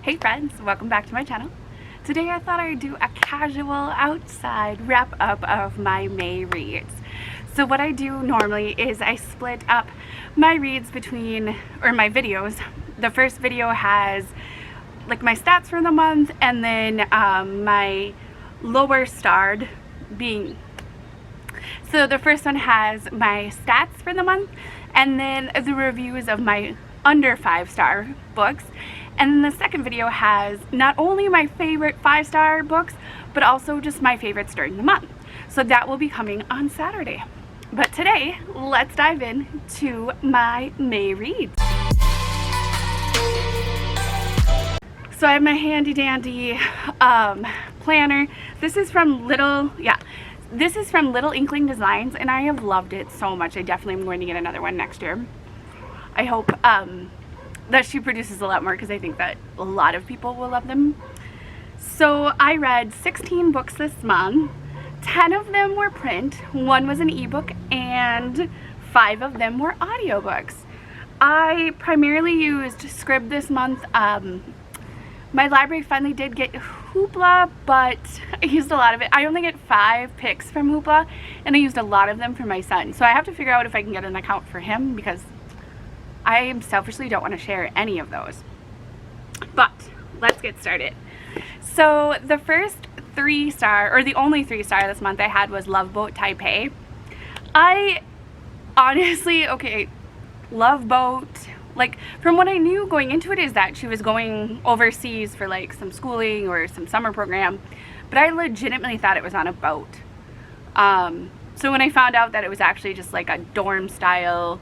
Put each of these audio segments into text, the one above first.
Hey friends, welcome back to my channel. Today I thought I'd do a casual outside wrap up of my May reads. So what I do normally is I split up my reads between, or my videos. The first video has like my stats for the month, and then my lower starred being. So the first one has my stats for the month, and then the reviews of my under 5-star books. And then the second video has not only my favorite 5-star books, but also just my favorites during the month. So that will be coming on Saturday. But today, let's dive in to my May reads. So I have my handy dandy planner. This is from Little Inkling Designs, and I have loved it so much. I definitely am going to get another one next year. I hope that she produces a lot more, because I think that a lot of people will love them. So I read 16 books this month. 10 of them were print, 1 was an ebook, and 5 of them were audiobooks. I primarily used Scrib this month. My library finally did get Hoopla, but I used a lot of it. I only get 5 picks from Hoopla, and I used a lot of them for my son. So I have to figure out if I can get an account for him, because I selfishly don't want to share any of those. But let's get started. So the first 3-star, or the only 3-star this month I had, was Love Boat Taipei. I honestly, Love Boat, like from what I knew going into it is that she was going overseas for like some schooling or some summer program, but I legitimately thought it was on a boat. So when I found out that it was actually just like a dorm style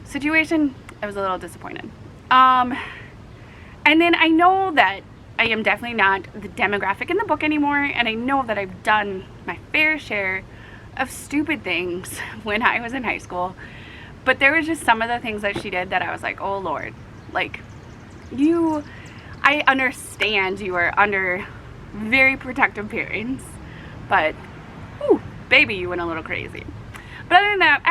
situation, I was a little disappointed. And then I know that I am definitely not the demographic in the book anymore, and I know that I've done my fair share of stupid things when I was in high school, but there was just some of the things that she did that I was like, oh Lord, like, I understand you are under very protective parents, but whew, baby, you went a little crazy. But other than that,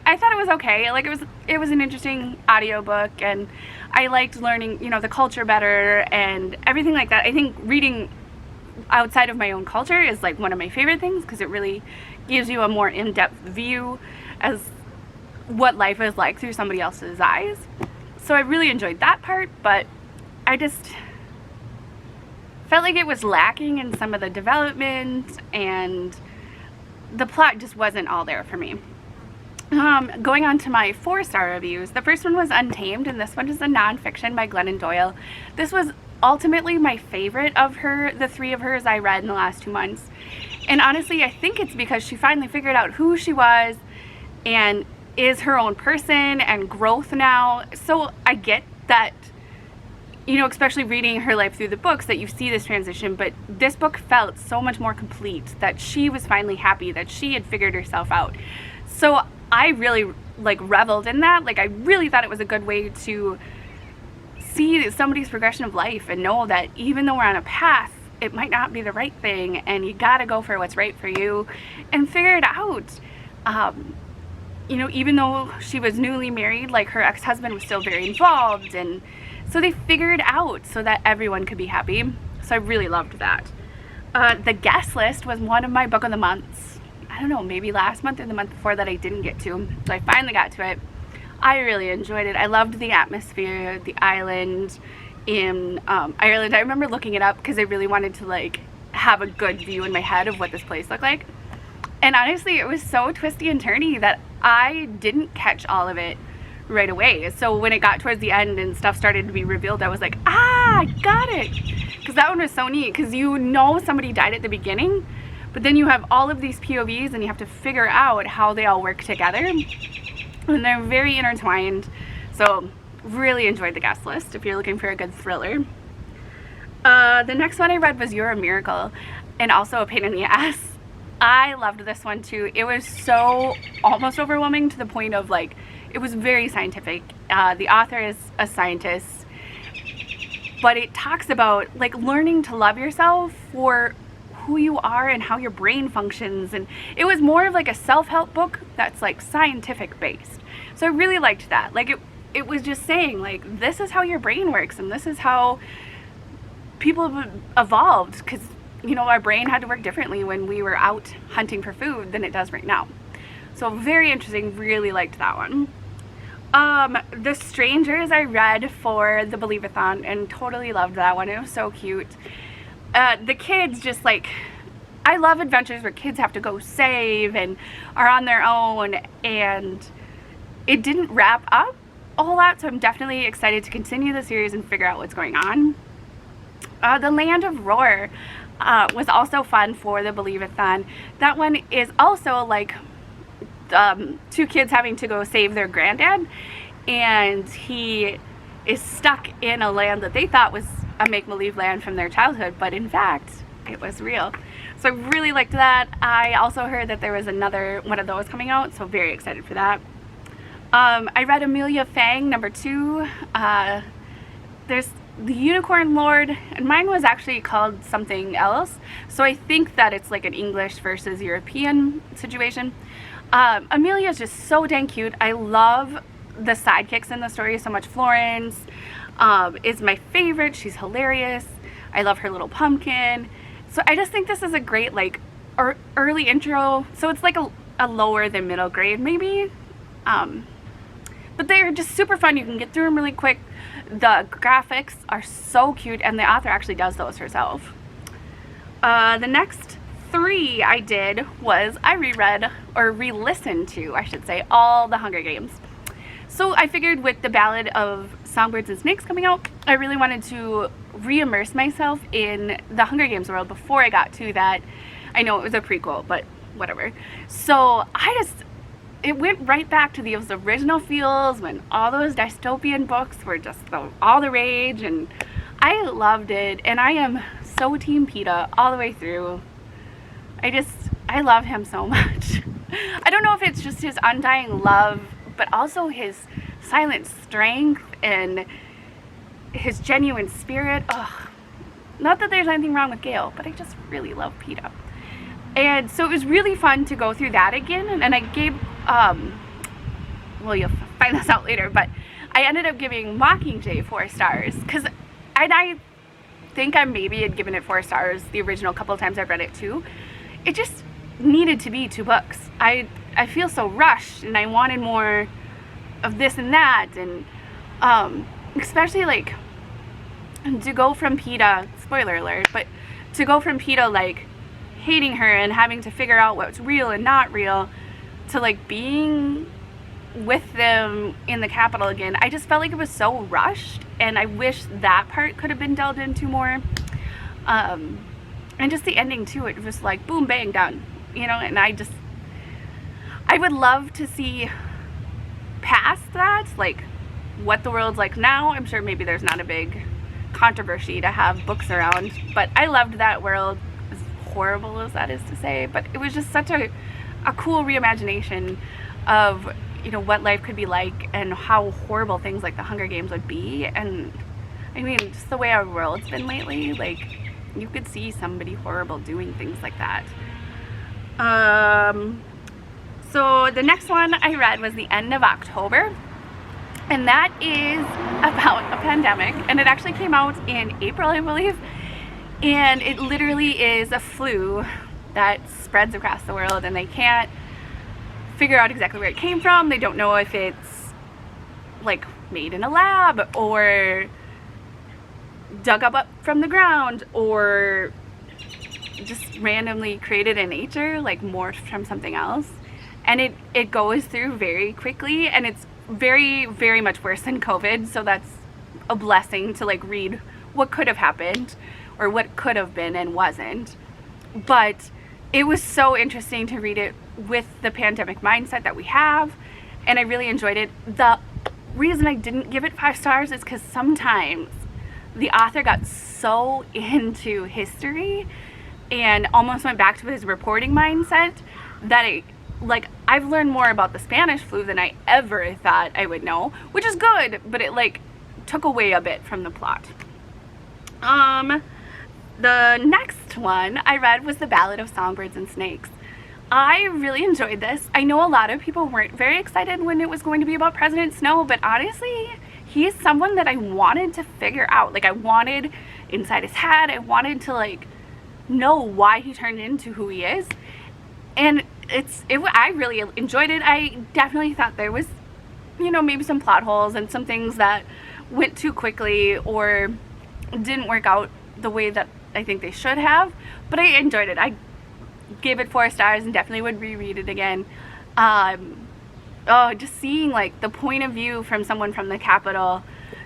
I thought it was okay. Like, it was an interesting audiobook, and I liked learning, you know, the culture better and everything like that. I think reading outside of my own culture is like one of my favorite things, because it really gives you a more in-depth view as what life is like through somebody else's eyes. So I really enjoyed that part, but I just felt like it was lacking in some of the development, and the plot just wasn't all there for me. Going on to my 4-star reviews, the first one was Untamed, and this one is a nonfiction by Glennon Doyle. This was ultimately my favorite of the 3 of hers I read in the last 2 months. And honestly, I think it's because she finally figured out who she was and is her own person and growth now. So I get that, you know, especially reading her life through the books, that you see this transition, but this book felt so much more complete, that she was finally happy, that she had figured herself out. So I really like reveled in that. Like, I really thought it was a good way to see somebody's progression of life and know that even though we're on a path, it might not be the right thing, and you gotta go for what's right for you and figure it out. You know, even though she was newly married, like, her ex-husband was still very involved, and so they figured it out so that everyone could be happy. So I really loved that. The guest list was one of my book of the months. I don't know, maybe last month or the month before that I didn't get to. So I finally got to it. I really enjoyed it. I loved the atmosphere, the island in Ireland. I remember looking it up because I really wanted to like have a good view in my head of what this place looked like. And honestly, it was so twisty and turny that I didn't catch all of it right away. So when it got towards the end and stuff started to be revealed, I was like, I got it. Because that one was so neat, because you know somebody died at the beginning, but then you have all of these POVs, and you have to figure out how they all work together, and they're very intertwined. So really enjoyed the guest list if you're looking for a good thriller. The next one I read was You're a Miracle, and also a pain in the ass. I loved this one too. It was so almost overwhelming, to the point of like, it was very scientific. The author is a scientist, but it talks about like learning to love yourself for who you are and how your brain functions, and it was more of like a self-help book that's like scientific based. So I really liked that. Like, it was just saying like, this is how your brain works, and this is how people have evolved, because, you know, our brain had to work differently when we were out hunting for food than it does right now. So very interesting, really liked that one. The Strangers I read for the Believeathon and totally loved that one. It was so cute. The kids just like, I love adventures where kids have to go save and are on their own, and it didn't wrap up a whole lot, so I'm definitely excited to continue the series and figure out what's going on. The Land of Roar was also fun for the Believeathon. That one is also like two kids having to go save their granddad, and he is stuck in a land that they thought was a make-believe land from their childhood, but in fact it was real. So I really liked that. I also heard that there was another one of those coming out, so very excited for that. I read Amelia Fang #2. There's the Unicorn Lord, and mine was actually called something else, so I think that it's like an English versus European situation. Amelia is just so dang cute. I love the sidekicks in the story so much. Florence is my favorite. She's hilarious. I love her little pumpkin. So I just think this is a great like early intro. So it's like a lower than middle grade maybe. But they're just super fun. You can get through them really quick. The graphics are so cute, and the author actually does those herself. The next 3 I did was I reread, or re-listened to, I should say, all the Hunger Games. So I figured with the Ballad of Songbirds and Snakes coming out, I really wanted to re-immerse myself in the Hunger Games world before I got to that. I know it was a prequel, but whatever. So it went right back to those original feels when all those dystopian books were just all the rage, and I loved it, and I am so Team PETA all the way through. I love him so much. I don't know if it's just his undying love, but also his silent strength and his genuine spirit. Ugh. Not that there's anything wrong with Gale, but I just really love PETA. And so it was really fun to go through that again, and I gave, well, you'll find this out later, but I ended up giving Mockingjay 4 stars, because I think I maybe had given it 4 stars the original couple of times I've read it too. It just needed to be 2 books. I feel so rushed, and I wanted more of this and that, and especially like to go from PETA, spoiler alert, but to go from PETA like hating her and having to figure out what's real and not real, to like being with them in the Capitol again. I just felt like it was so rushed, and I wish that part could have been delved into more. And just the ending too, it was like boom, bang, done, you know. And I would love to see past that, like what the world's like now. I'm sure maybe there's not a big controversy to have books around, but I loved that world, as horrible as that is to say, but it was just such a cool reimagination of, you know, what life could be like and how horrible things like the Hunger Games would be. And I mean, just the way our world's been lately, like you could see somebody horrible doing things like that. So the next one I read was The End of October, and that is about a pandemic, and it actually came out in April, I believe, and it literally is a flu that spreads across the world, and they can't figure out exactly where it came from. They don't know if it's like made in a lab or dug up from the ground or just randomly created in nature, like morphed from something else. And it goes through very quickly, and it's very, very much worse than COVID, so that's a blessing to like read what could have happened or what could have been and wasn't. But it was so interesting to read it with the pandemic mindset that we have, and I really enjoyed it. The reason I didn't give it 5 stars is because sometimes the author got so into history and almost went back to his reporting mindset that I've learned more about the Spanish flu than I ever thought I would know, which is good, but it like took away a bit from the plot. The next one I read was The Ballad of Songbirds and Snakes. I really enjoyed this. I know a lot of people weren't very excited when it was going to be about President Snow, but honestly, he's someone that I wanted to figure out. Like, I wanted inside his head. I wanted to like know why he turned into who he is, and I really enjoyed it. I definitely thought there was, you know, maybe some plot holes and some things that went too quickly or didn't work out the way that I think they should have, but I enjoyed it. I gave it 4 stars and definitely would reread it again. Just seeing like the point of view from someone from the capital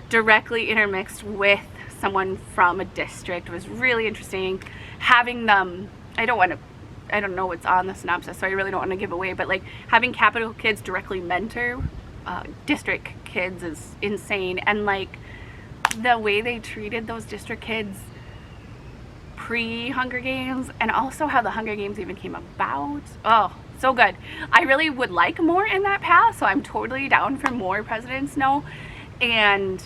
directly intermixed with someone from a district was really interesting. Having them, I don't know what's on the synopsis, so I really don't want to give away, but like having capital kids directly mentor district kids is insane. And like the way they treated those district kids pre-Hunger Games, and also how the Hunger Games even came about. Oh, so good. I really would like more in that path, so I'm totally down for more President Snow, and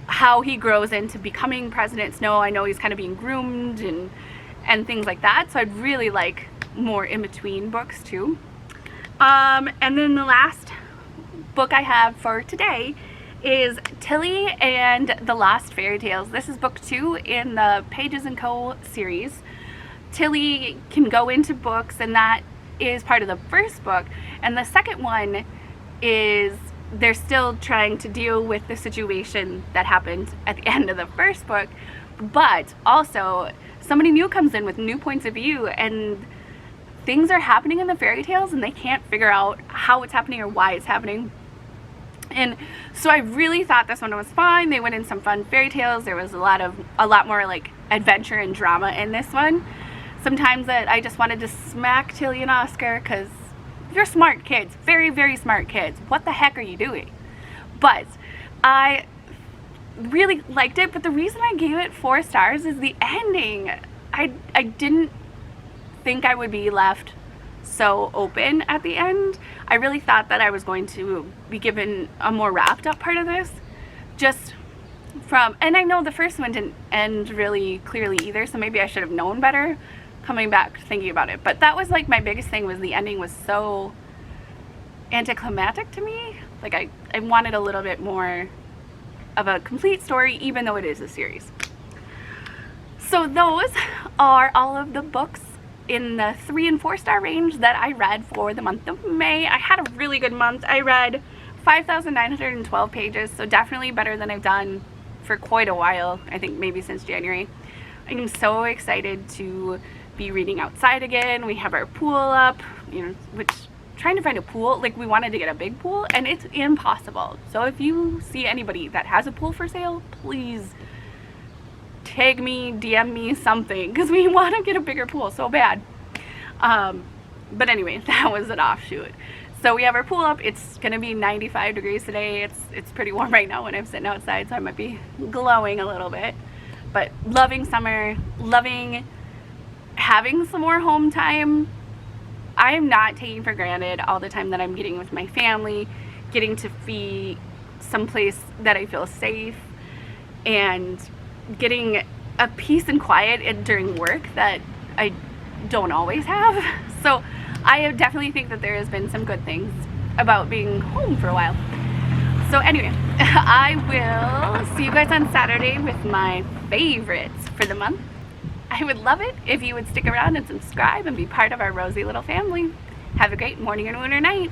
how he grows into becoming President Snow. I know he's kind of being groomed and things like that, so I'd really like more in-between books too. And then the last book I have for today is Tilly and the Lost Fairy Tales. This is book 2 in the Pages & Co. series. Tilly can go into books, and that is part of the first book, and the second one is they're still trying to deal with the situation that happened at the end of the first book, but also somebody new comes in with new points of view, and things are happening in the fairy tales and they can't figure out how it's happening or why it's happening. And so I really thought this one was fun. They went in some fun fairy tales. There was a lot more like adventure and drama in this one. Sometimes that I just wanted to smack Tilly and Oscar, because you're smart kids, very, very smart kids. What the heck are you doing? But I really liked it, but the reason I gave it 4 stars is the ending. I didn't think I would be left so open at the end. I really thought that I was going to be given a more wrapped up part of this, just from, and I know the first one didn't end really clearly either, so maybe I should have known better coming back thinking about it. But that was like my biggest thing, was the ending was so anticlimactic to me. Like I wanted a little bit more of a complete story, even though it is a series. So those are all of the books in the 3 and 4 star range that I read for the month of May. I had a really good month. I read 5,912 pages, so definitely better than I've done for quite a while. I think maybe since January. I'm so excited to be reading outside again. We have our pool up, you know, which trying to find a pool, like we wanted to get a big pool and it's impossible. So if you see anybody that has a pool for sale, please tag me, DM me, something, because we want to get a bigger pool so bad. But anyway, that was an offshoot. So we have our pool up. It's gonna be 95 degrees today. It's pretty warm right now when I'm sitting outside, so I might be glowing a little bit. But loving summer, loving having some more home time. I am not taking for granted all the time that I'm getting with my family, getting to be someplace that I feel safe, and getting a peace and quiet during work that I don't always have. So I definitely think that there has been some good things about being home for a while. So anyway, I will see you guys on Saturday with my favorites for the month. I would love it if you would stick around and subscribe and be part of our rosy little family. Have a great morning or noon or night.